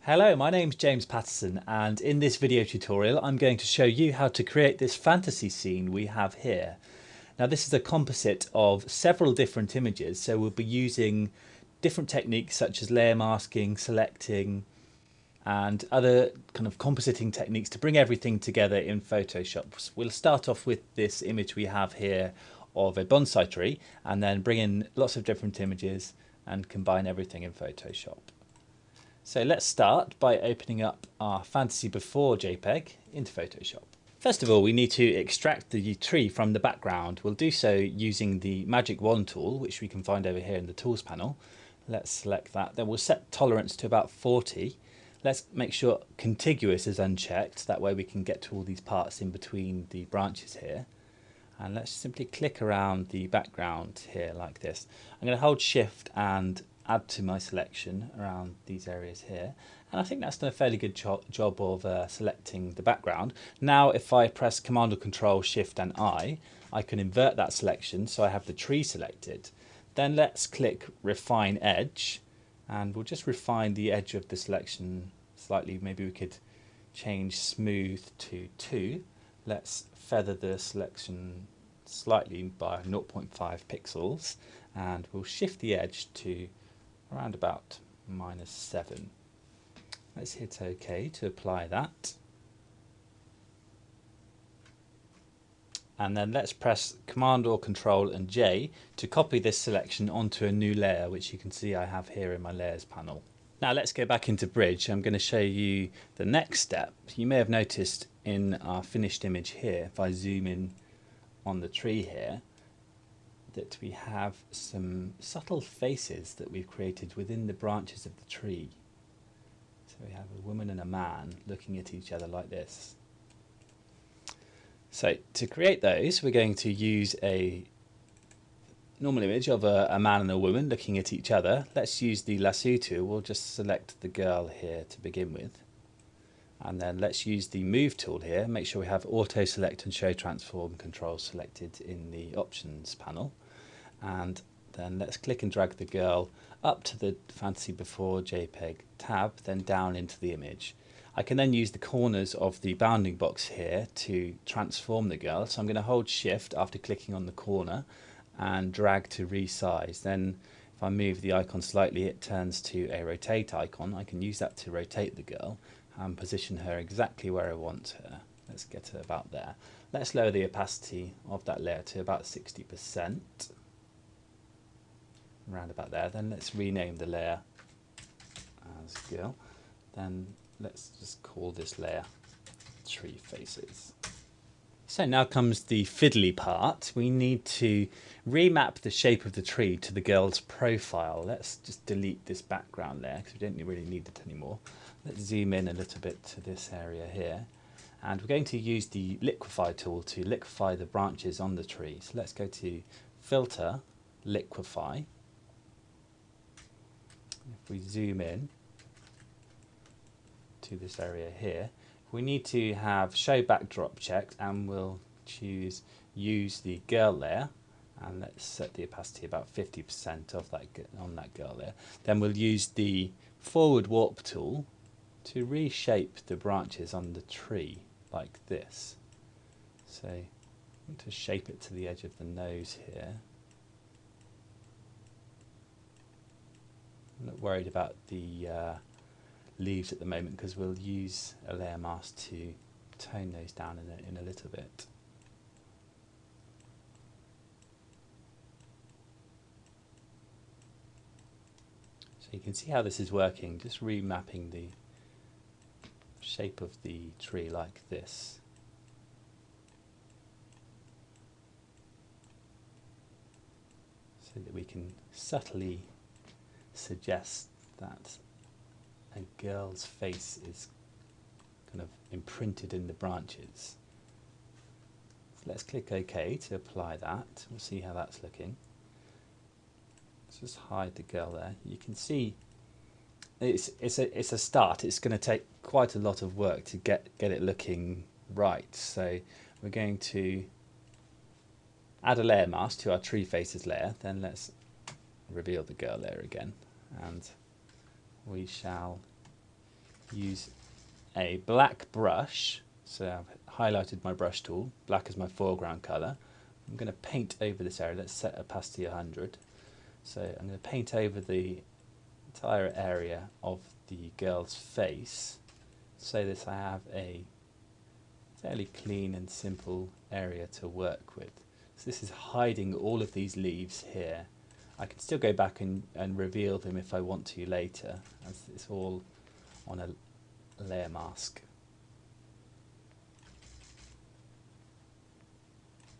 Hello, my name's James Patterson, and in this video tutorial I'm going to show you how to create this fantasy scene we have here. Now this is a composite of several different images, so we'll be using different techniques such as layer masking, selecting and other kind of compositing techniques to bring everything together in Photoshop. We'll start off with this image we have here of a bonsai tree and then bring in lots of different images and combine everything in Photoshop. So let's start by opening up our Fantasy Before JPEG into Photoshop. First of all, we need to extract the tree from the background. We'll do so using the Magic Wand tool, which we can find over here in the Tools panel. Let's select that. Then we'll set tolerance to about 40. Let's make sure contiguous is unchecked. That way we can get to all these parts in between the branches here. And let's simply click around the background here like this. I'm going to hold Shift and add to my selection around these areas here, and I think that's done a fairly good job of selecting the background. Now if I press Command or Control Shift and I can invert that selection so I have the tree selected. Then let's click Refine Edge and we'll just refine the edge of the selection slightly. Maybe we could change Smooth to 2. Let's feather the selection slightly by 0.5 pixels and we'll shift the edge to around about -7. Let's hit OK to apply that. And then let's press Command or Control and J to copy this selection onto a new layer, which you can see I have here in my layers panel. Now let's go back into Bridge. I'm going to show you the next step. You may have noticed in our finished image here, if I zoom in on the tree here, that we have some subtle faces that we've created within the branches of the tree. So we have a woman and a man looking at each other like this. So to create those, we're going to use a normal image of a man and a woman looking at each other. Let's use the lasso tool. We'll just select the girl here to begin with. And then let's use the Move tool here. Make sure we have Auto Select and Show Transform controls selected in the Options panel. And then let's click and drag the girl up to the Fantasy Before JPEG tab, then down into the image. I can then use the corners of the bounding box here to transform the girl. So I'm going to hold Shift after clicking on the corner and drag to resize. Then if I move the icon slightly, it turns to a rotate icon. I can use that to rotate the girl and position her exactly where I want her. Let's get her about there. Let's lower the opacity of that layer to about 60%. Around about there. Then let's rename the layer as girl. Then let's just call this layer Tree Faces. So now comes the fiddly part. We need to remap the shape of the tree to the girl's profile. Let's just delete this background layer because we don't really need it anymore. Let's zoom in a little bit to this area here. And we're going to use the liquefy tool to liquefy the branches on the tree. So let's go to Filter, Liquefy. If we zoom in to this area here, we need to have Show Backdrop checked, and we'll choose Use the Girl layer, and let's set the opacity about 50% of that on that girl there. Then we'll use the Forward Warp tool to reshape the branches on the tree like this. So I want to shape it to the edge of the nose here. I'm not worried about the leaves at the moment because we'll use a layer mask to tone those down in a little bit. So you can see how this is working, just remapping the shape of the tree like this. So that we can subtly suggest that a girl's face is kind of imprinted in the branches. So let's click OK to apply that. We'll see how that's looking. Let's just hide the girl there. You can see it's a start. It's going to take quite a lot of work to get it looking right. So we're going to add a layer mask to our Tree Faces layer. Then let's reveal the girl layer again, and we shall use a black brush. So I've highlighted my brush tool, black is my foreground colour. I'm going to paint over this area. Let's set opacity 100. So I'm going to paint over the entire area of the girl's face so that I have a fairly clean and simple area to work with. So this is hiding all of these leaves here. I can still go back and reveal them if I want to later, as it's all on a layer mask.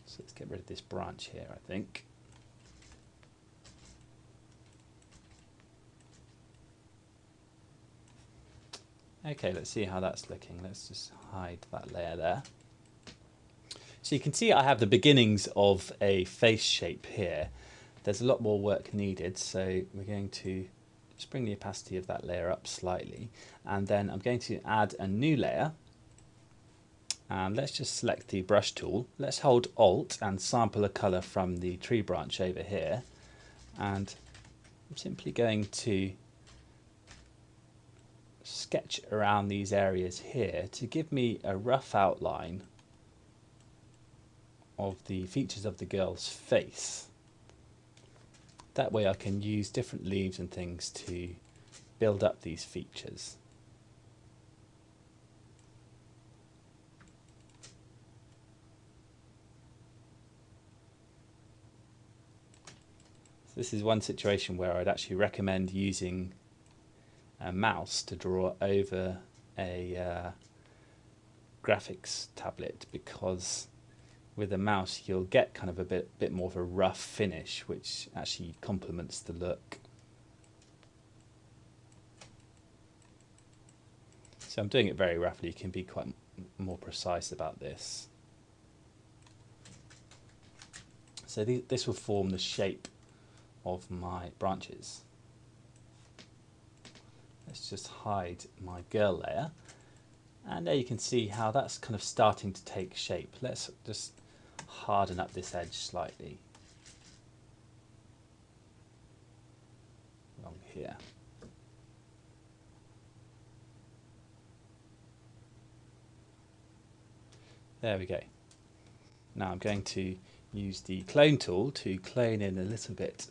So let's get rid of this branch here, I think. Okay, let's see how that's looking. Let's just hide that layer there. So you can see I have the beginnings of a face shape here. There's a lot more work needed, so we're going to just bring the opacity of that layer up slightly, and then I'm going to add a new layer. And let's just select the brush tool. Let's hold Alt and sample a colour from the tree branch over here, and I'm simply going to sketch around these areas here to give me a rough outline of the features of the girl's face. That way I can use different leaves and things to build up these features. So this is one situation where I'd actually recommend using a mouse to draw over a graphics tablet, because with a mouse you'll get kind of a bit more of a rough finish, which actually complements the look. So I'm doing it very roughly. You can be quite more precise about this. So this will form the shape of my branches. Let's just hide my girl layer, and there you can see how that's kind of starting to take shape. Let's just harden up this edge slightly along here. There we go. Now I'm going to use the clone tool to clone in a little bit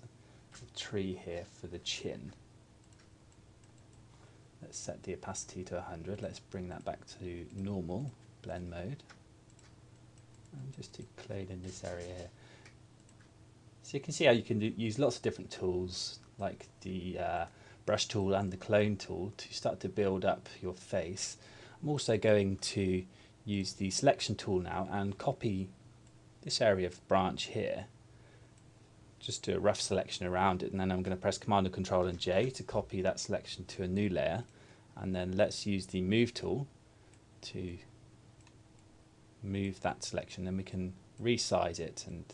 of tree here for the chin. Let's set the opacity to 100. Let's bring that back to normal blend mode. And just to clone in this area here. So you can see how you can use lots of different tools, like the brush tool and the clone tool, to start to build up your face. I'm also going to use the selection tool now and copy this area of branch here. Just do a rough selection around it, and then I'm going to press Command and Control and J to copy that selection to a new layer. And then let's use the move tool to move that selection, then we can resize it and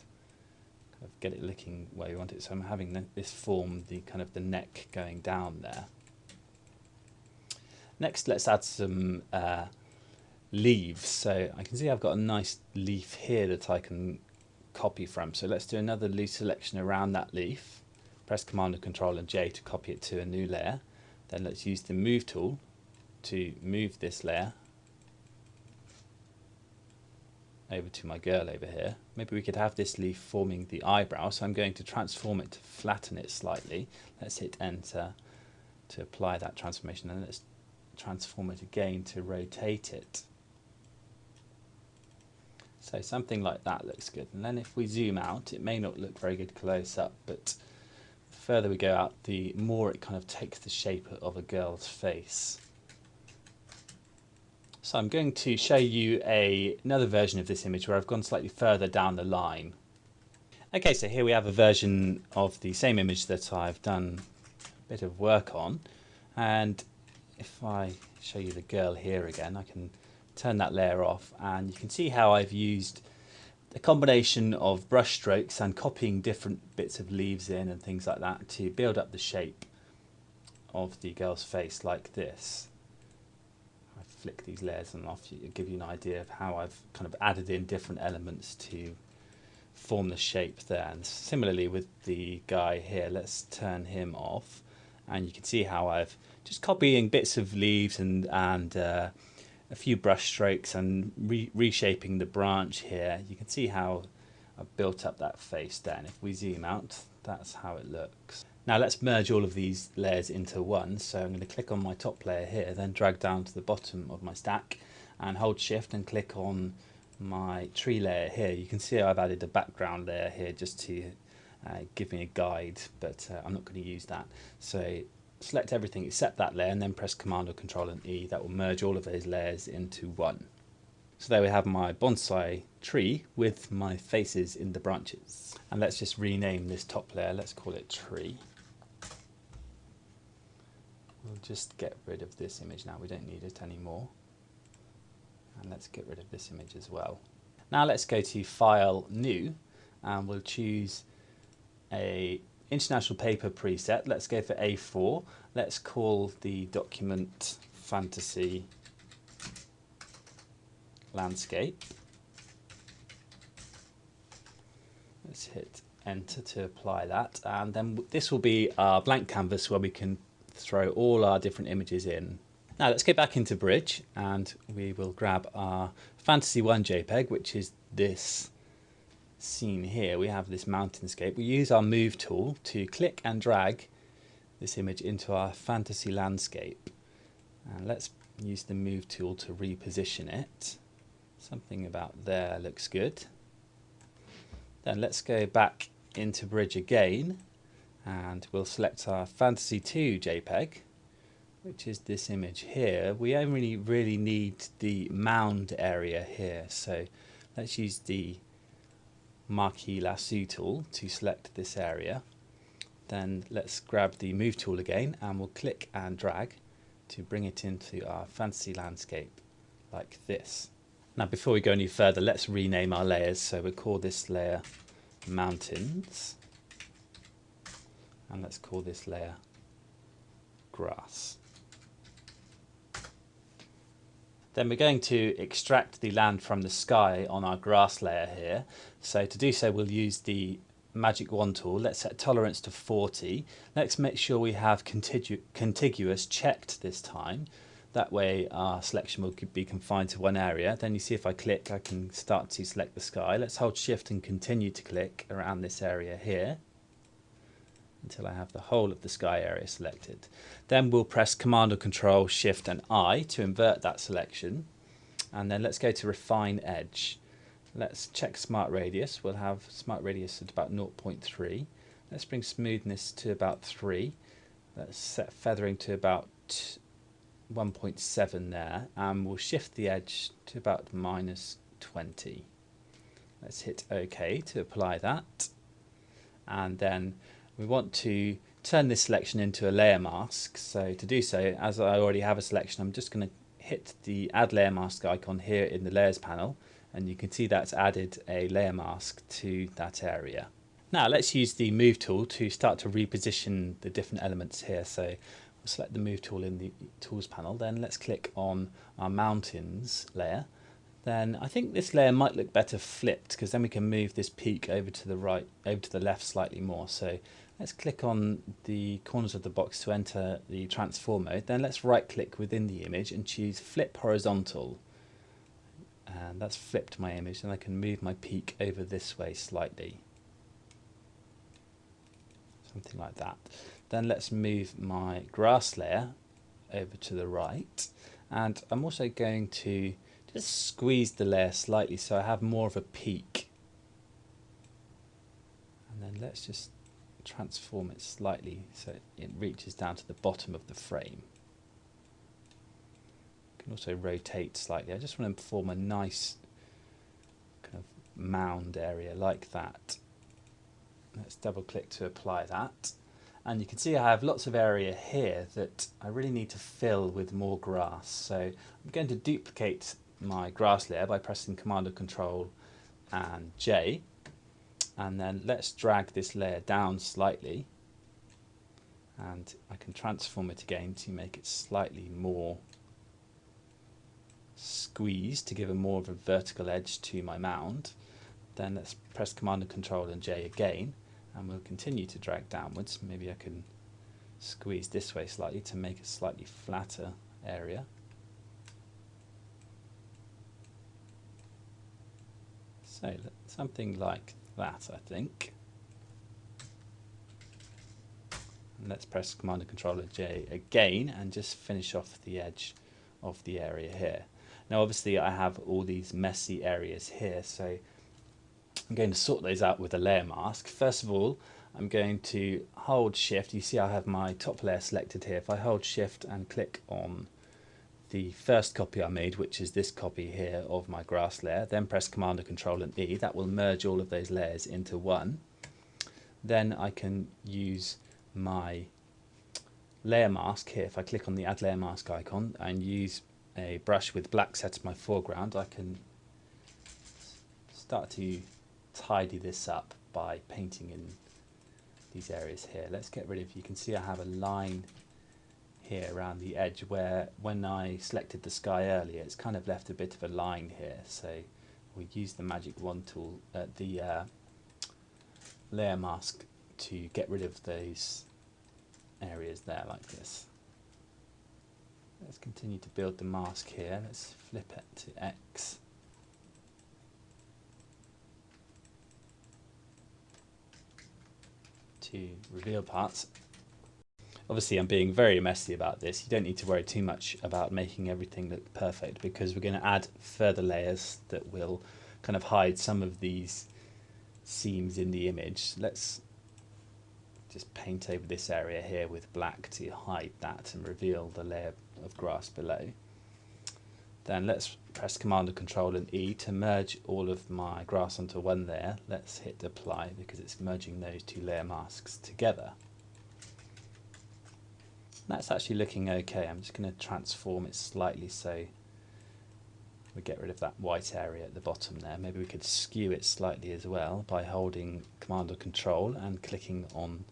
kind of get it looking where we want it. So I'm having this form the kind of the neck going down there. Next, let's add some leaves. So I can see I've got a nice leaf here that I can copy from. So let's do another loose selection around that leaf. Press Command and Control and J to copy it to a new layer. Then let's use the move tool to move this layer over to my girl over here. Maybe we could have this leaf forming the eyebrow, so I'm going to transform it to flatten it slightly. Let's hit enter to apply that transformation, and let's transform it again to rotate it. So something like that looks good. And then if we zoom out, it may not look very good close up, but the further we go out, the more it kind of takes the shape of a girl's face. So I'm going to show you another version of this image where I've gone slightly further down the line. Okay, so here we have a version of the same image that I've done a bit of work on. And if I show you the girl here again, I can turn that layer off, and you can see how I've used a combination of brush strokes and copying different bits of leaves in and things like that to build up the shape of the girl's face like this. I flick these layers and off, to give you an idea of how I've kind of added in different elements to form the shape there. And similarly with the guy here, let's turn him off, and you can see how I've just copying bits of leaves and a few brush strokes and reshaping the branch here. You can see how I've built up that face there, and if we zoom out, that's how it looks. Now let's merge all of these layers into one. So I'm going to click on my top layer here, then drag down to the bottom of my stack and hold shift and click on my tree layer here. You can see I've added a background layer here just to give me a guide, but I'm not going to use that. So select everything except that layer and then press Command or Control and E. That will merge all of those layers into one. So there we have my bonsai tree with my faces in the branches. And let's just rename this top layer. Let's call it tree. We'll just get rid of this image now. We don't need it anymore. And let's get rid of this image as well. Now let's go to File, New, and we'll choose a international paper preset. Let's go for A4. Let's call the document Fantasy Landscape. Let's hit enter to apply that, and then this will be our blank canvas where we can throw all our different images in. Now let's go back into Bridge and we will grab our Fantasy 1 JPEG, which is this scene here. We have this mountainscape. We use our move tool to click and drag this image into our fantasy landscape, and let's use the move tool to reposition it. Something about there looks good. Then let's go back into Bridge again and we'll select our Fantasy 2 JPEG, which is this image here. We only really need the mound area here, so let's use the marquee lasso tool to select this area. Then let's grab the move tool again and we'll click and drag to bring it into our fantasy landscape like this. Now before we go any further, let's rename our layers. So we'll call this layer mountains and let's call this layer grass. Then we're going to extract the land from the sky on our grass layer here. So to do so, we'll use the magic wand tool. Let's set tolerance to 40. Let's make sure we have contiguous checked this time. That way our selection will be confined to one area. Then you see if I click, I can start to select the sky. Let's hold shift and continue to click around this area here until I have the whole of the sky area selected. Then we'll press Command or Control Shift and I to invert that selection, and then let's go to Refine Edge. Let's check Smart Radius. We'll have Smart Radius at about 0.3. Let's bring Smoothness to about 3. Let's set Feathering to about 1.7 there, and we'll shift the edge to about -20. Let's hit OK to apply that, and then we want to turn this selection into a layer mask. So to do so, as I already have a selection, I'm just going to hit the Add Layer Mask icon here in the Layers panel, and you can see that's added a layer mask to that area. Now let's use the Move tool to start to reposition the different elements here. So we'll select the Move tool in the Tools panel, then let's click on our Mountains layer. Then I think this layer might look better flipped, because then we can move this peak over to the right, over to the left slightly more. So let's click on the corners of the box to enter the transform mode. Then let's right click within the image and choose Flip Horizontal. And that's flipped my image, and I can move my peak over this way slightly. Something like that. Then let's move my grass layer over to the right. And I'm also going to just squeeze the layer slightly so I have more of a peak. And then let's just transform it slightly so it reaches down to the bottom of the frame. You can also rotate slightly. I just want to form a nice kind of mound area like that. Let's double click to apply that. And you can see I have lots of area here that I really need to fill with more grass. So I'm going to duplicate my grass layer by pressing Command or Control and J. And then let's drag this layer down slightly, and I can transform it again to make it slightly more squeezed to give a more of a vertical edge to my mound. Then let's press Command and Control and J again, and we'll continue to drag downwards. Maybe I can squeeze this way slightly to make a slightly flatter area. So something like that, I think. And let's press Command and Control J again and just finish off the edge of the area here. Now obviously I have all these messy areas here, so I'm going to sort those out with a layer mask. First of all, I'm going to hold Shift. You see I have my top layer selected here. If I hold Shift and click on the first copy I made, which is this copy here of my grass layer, then press Command and Control and E, that will merge all of those layers into one. Then I can use my layer mask here. If I click on the Add Layer Mask icon and use a brush with black set as my foreground, I can start to tidy this up by painting in these areas here. Let's get rid of, you can see I have a line here around the edge where when I selected the sky earlier it's kind of left a bit of a line here, so we use the magic wand tool at the layer mask to get rid of those areas there like this. Let's continue to build the mask here. Let's flip it to X. To reveal parts. Obviously I'm being very messy about this. You don't need to worry too much about making everything look perfect, because we're going to add further layers that will kind of hide some of these seams in the image. Let's just paint over this area here with black to hide that and reveal the layer of grass below. Then let's press Command and Control and E to merge all of my grass onto one layer. Let's hit Apply because it's merging those two layer masks together. That's actually looking okay. I'm just going to transform it slightly so we get rid of that white area at the bottom there. Maybe we could skew it slightly as well by holding Command or Control and clicking on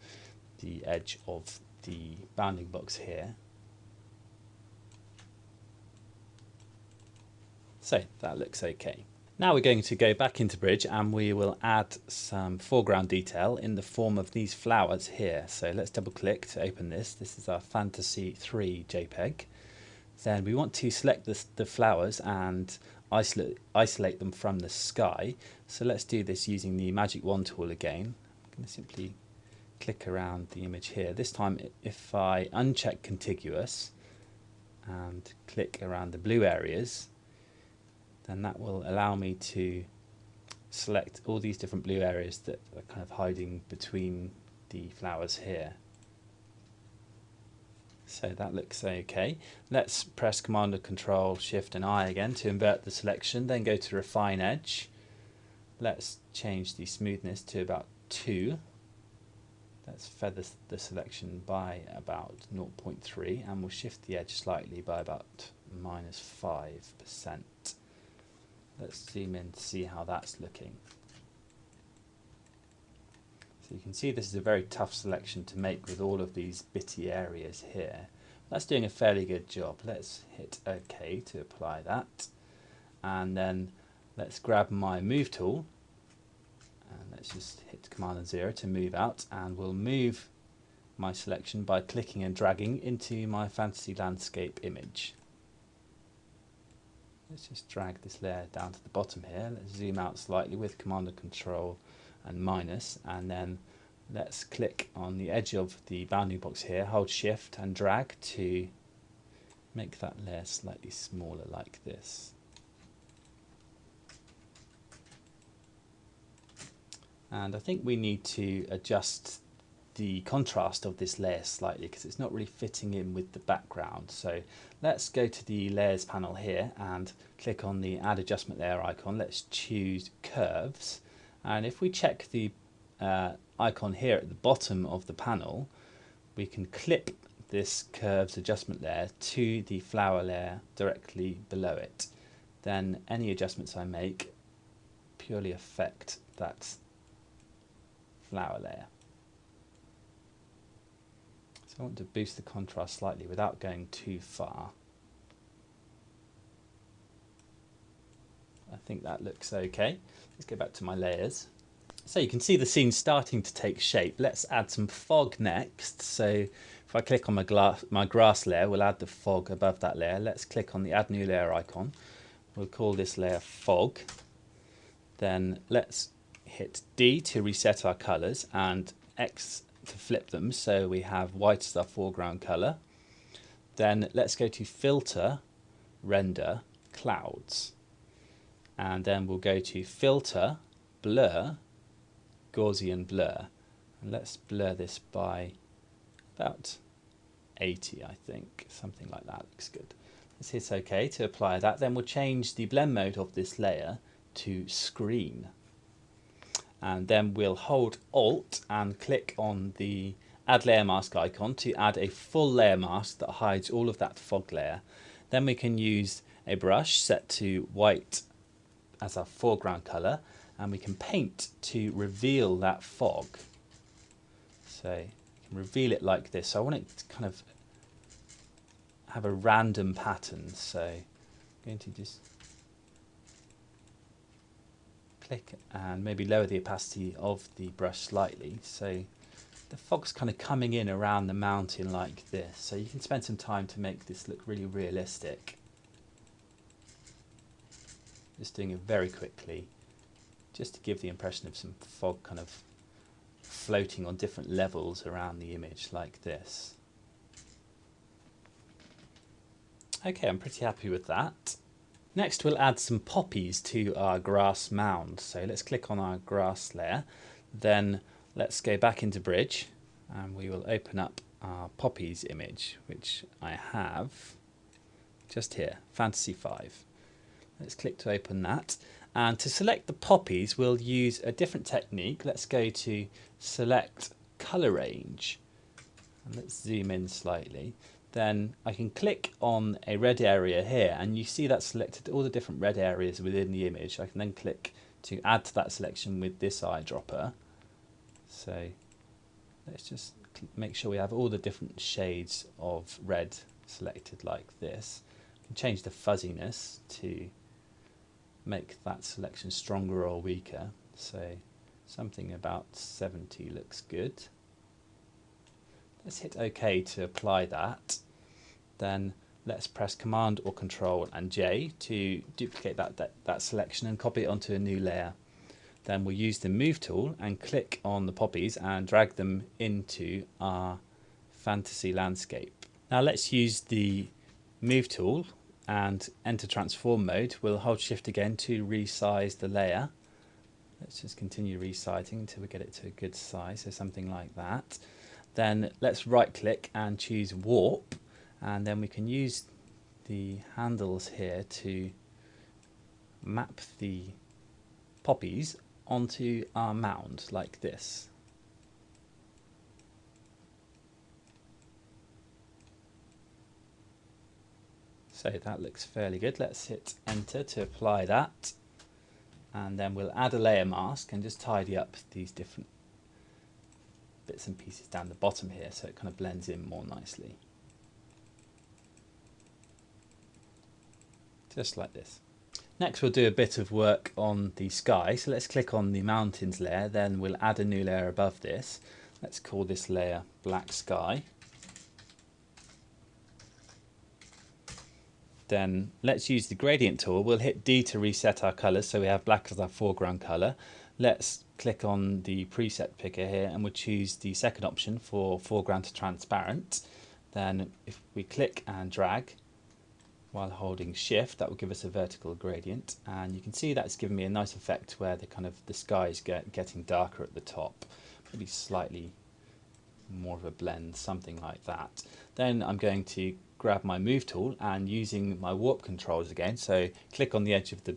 the edge of the bounding box here. So that looks okay. Now we're going to go back into Bridge and we will add some foreground detail in the form of these flowers here. So let's double click to open this. This is our Fantasy 3 JPEG. Then we want to select the flowers and isolate them from the sky. So let's do this using the magic wand tool again. I'm going to simply click around the image here. This time if I uncheck contiguous and click around the blue areas, then that will allow me to select all these different blue areas that are kind of hiding between the flowers here. So that looks okay. Let's press Command and Control Shift and I again to invert the selection, then go to Refine Edge. Let's change the smoothness to about 2. Let's feather the selection by about 0.3 and we'll shift the edge slightly by about -5%. Let's zoom in to see how that's looking. So you can see this is a very tough selection to make with all of these bitty areas here. That's doing a fairly good job. Let's hit OK to apply that. And then let's grab my Move tool. And let's just hit Command and 0 to move out. And we'll move my selection by clicking and dragging into my fantasy landscape image. Let's just drag this layer down to the bottom here. Let's zoom out slightly with Command and Control and minus, and then let's click on the edge of the bounding box here, hold Shift and drag to make that layer slightly smaller like this. And I think we need to adjust the contrast of this layer slightly because it's not really fitting in with the background. So let's go to the layers panel here and click on the add adjustment layer icon. Let's choose curves, and if we check the icon here at the bottom of the panel, we can clip this curves adjustment layer to the flower layer directly below it. Then any adjustments I make purely affect that flower layer. So I want to boost the contrast slightly without going too far. I think that looks okay. Let's go back to my layers. So you can see the scene starting to take shape. Let's add some fog next. So if If I click on my grass layer, we'll add the fog above that layer. Let's click on the add new layer icon. We'll call this layer fog. Then let's hit D to reset our colors and X to flip them so we have white as our foreground color. Then let's go to filter, render, clouds. And then we'll go to filter, blur, Gaussian blur. And let's blur this by about 80, I think, something like that. Looks good. Let's hit OK to apply that. Then we'll change the blend mode of this layer to screen. And then we'll hold Alt and click on the add layer mask icon to add a full layer mask that hides all of that fog layer. Then we can use a brush set to white as our foreground color, and we can paint to reveal that fog. So you can reveal it like this. So I want it to kind of have a random pattern. So I'm going to just click and maybe lower the opacity of the brush slightly. So the fog's kind of coming in around the mountain like this. So you can spend some time to make this look really realistic. Just doing it very quickly, just to give the impression of some fog kind of floating on different levels around the image like this. Okay, I'm pretty happy with that. Next we'll add some poppies to our grass mound. So let's click on our grass layer, then let's go back into Bridge and we will open up our poppies image, which I have just here, Fantasy 5. Let's click to open that, and to select the poppies we'll use a different technique. Let's go to select color range and let's zoom in slightly. Then I can click on a red area here and you see that selected all the different red areas within the image. I can then click to add to that selection with this eyedropper. So let's just make sure we have all the different shades of red selected like this. I can change the fuzziness to make that selection stronger or weaker. So something about 70 looks good. Let's hit OK to apply that. Then let's press Command or Control and J to duplicate that selection and copy it onto a new layer. Then we'll use the Move tool and click on the poppies and drag them into our fantasy landscape. Now let's use the Move tool and enter transform mode. We'll hold Shift again to resize the layer. Let's just continue resizing until we get it to a good size, so something like that. Then let's right click and choose warp, and then we can use the handles here to map the poppies onto our mound like this. So that looks fairly good. Let's hit enter to apply that, and then we'll add a layer mask and just tidy up these different bits and pieces down the bottom here so it kind of blends in more nicely. Just like this. Next we'll do a bit of work on the sky, so let's click on the mountains layer, then we'll add a new layer above this. Let's call this layer Black Sky. Then let's use the gradient tool. We'll hit D to reset our colours so we have black as our foreground colour. Let's click on the preset picker here and we'll choose the second option for foreground to transparent. Then if we click and drag while holding Shift, that will give us a vertical gradient, and you can see that's given me a nice effect where the sky is getting darker at the top, maybe slightly more of a blend, something like that. Then I'm going to grab my Move tool and using my warp controls again, so click on the edge of the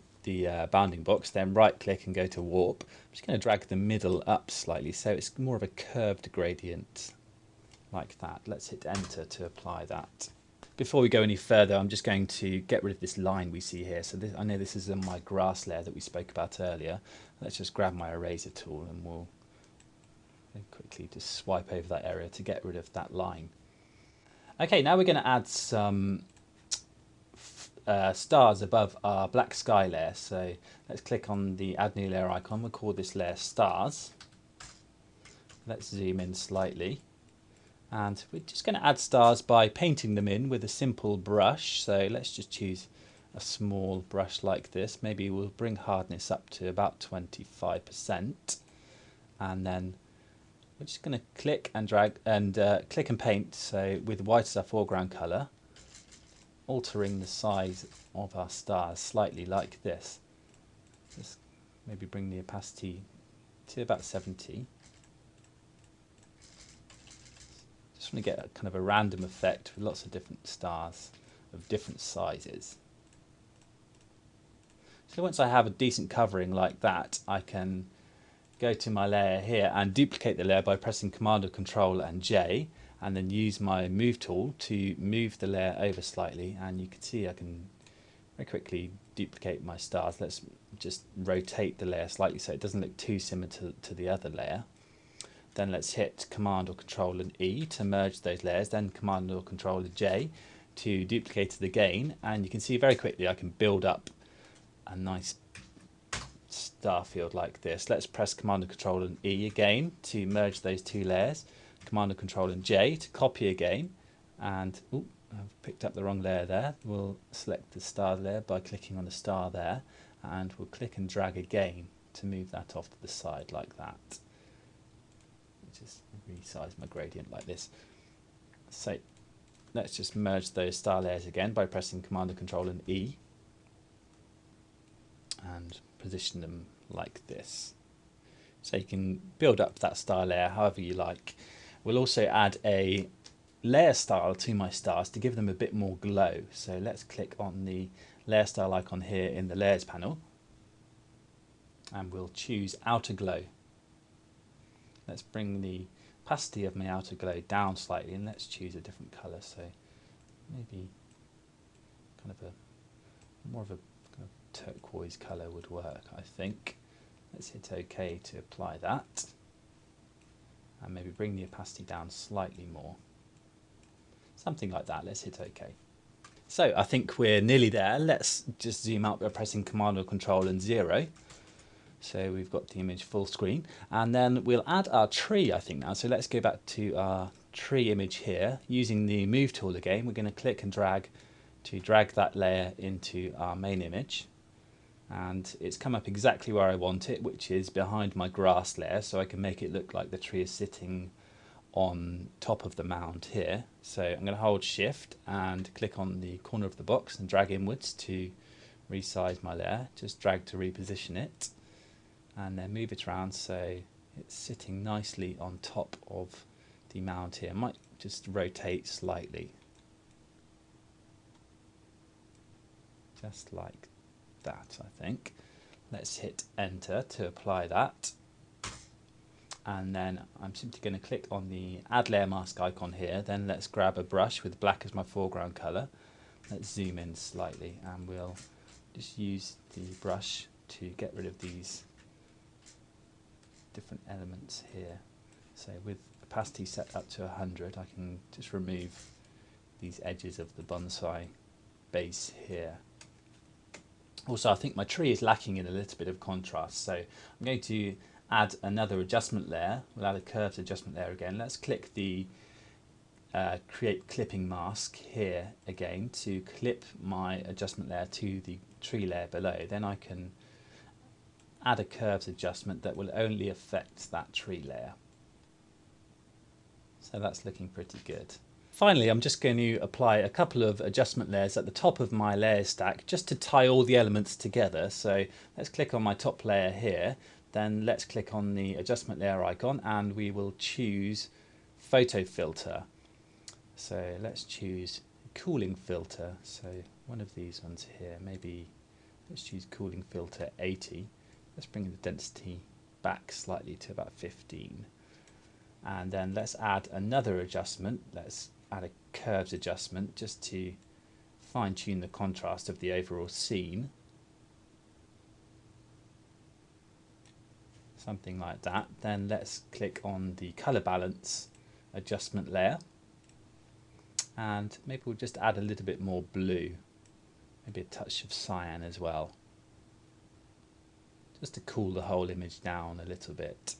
bounding box, then right click and go to warp. I'm just going to drag the middle up slightly so it's more of a curved gradient like that. Let's hit enter to apply that. Before we go any further, I'm just going to get rid of this line we see here. So this, I know this is in my grass layer that we spoke about earlier. Let's just grab my eraser tool and we'll quickly just swipe over that area to get rid of that line. Okay, now we're going to add some stars above our black sky layer. So let's click on the add new layer icon. We'll call this layer stars. Let's zoom in slightly. And we're just going to add stars by painting them in with a simple brush. So let's just choose a small brush like this. Maybe we'll bring hardness up to about 25%. And then we're just going to click and drag and click and paint, so with white as our foreground colour, altering the size of our stars slightly like this. Just maybe bring the opacity to about 70. Just want to get a kind of a random effect with lots of different stars of different sizes. So once I have a decent covering like that, I can go to my layer here and duplicate the layer by pressing Command or Control and J, and then use my move tool to move the layer over slightly, and you can see I can very quickly duplicate my stars. Let's just rotate the layer slightly so it doesn't look too similar to the other layer. Then let's hit Command or Control and E to merge those layers, then Command or Control and J to duplicate it again, and you can see very quickly I can build up a nice star field like this. Let's press Command and Control and E again to merge those two layers, Command and Control and J to copy again, and I've picked up the wrong layer there. We'll select the star layer by clicking on the star there, and we'll click and drag again to move that off to the side like that. Just resize my gradient like this. So let's just merge those star layers again by pressing Command and Control and E, and position them like this. So you can build up that star layer however you like. We'll also add a layer style to my stars to give them a bit more glow. So let's click on the layer style icon here in the layers panel, and we'll choose outer glow. Let's bring the opacity of my outer glow down slightly, and let's choose a different colour. So maybe kind of a more of a kind of turquoise colour would work, I think. Let's hit OK to apply that, and maybe bring the opacity down slightly more. Something like that. Let's hit OK. So I think we're nearly there. Let's just zoom out by pressing Command or Control and 0. So we've got the image full screen, and then we'll add our tree, I think, now. So let's go back to our tree image here. Using the move tool again, we're going to click and drag to drag that layer into our main image, and it's come up exactly where I want it, which is behind my grass layer, so I can make it look like the tree is sitting on top of the mound here. So I'm going to hold Shift and click on the corner of the box and drag inwards to resize my layer. Just drag to reposition it, and then move it around so it's sitting nicely on top of the mound here. Might just rotate slightly, just like that, I think. Let's hit Enter to apply that, and then I'm simply going to click on the Add Layer Mask icon here. Then let's grab a brush with black as my foreground colour. Let's zoom in slightly, and we'll just use the brush to get rid of these different elements here. So with opacity set up to 100, I can just remove these edges of the bonsai base here. Also, I think my tree is lacking in a little bit of contrast, so I'm going to add another adjustment layer. We'll add a curved adjustment layer again. Let's click the create clipping mask here again to clip my adjustment layer to the tree layer below. Then I can add a curves adjustment that will only affect that tree layer. So that's looking pretty good. Finally, I'm just going to apply a couple of adjustment layers at the top of my layer stack just to tie all the elements together. So let's click on my top layer here, then let's click on the adjustment layer icon, and we will choose photo filter. So let's choose cooling filter. So one of these ones here, maybe let's choose cooling filter 80. Let's bring the density back slightly to about 15. And then let's add another adjustment. Let's add a curves adjustment just to fine tune the contrast of the overall scene. Something like that. Then let's click on the color balance adjustment layer, and maybe we'll just add a little bit more blue, maybe a touch of cyan as well, just to cool the whole image down a little bit.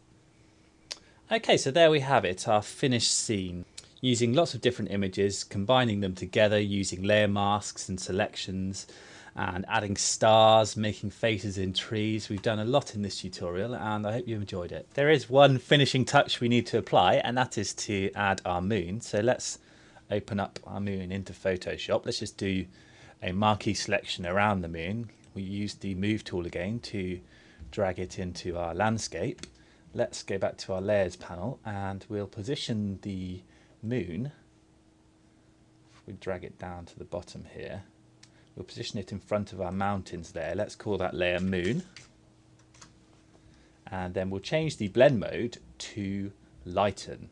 Okay, so there we have it, our finished scene. using lots of different images, combining them together using layer masks and selections, and adding stars, making faces in trees. We've done a lot in this tutorial and I hope you enjoyed it. There is one finishing touch we need to apply, and that is to add our moon. So let's open up our moon into Photoshop. Let's just do a marquee selection around the moon. We use the move tool again to drag it into our landscape. Let's go back to our layers panel and we'll position the moon. If we drag it down to the bottom here, we'll position it in front of our mountains there. Let's call that layer moon. And then we'll change the blend mode to lighten.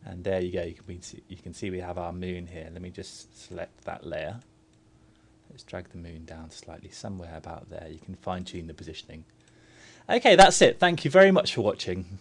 And there you go, you can see we have our moon here. Let me just select that layer. Let's drag the moon down slightly, somewhere about there. You can fine tune the positioning. Okay, that's it. Thank you very much for watching.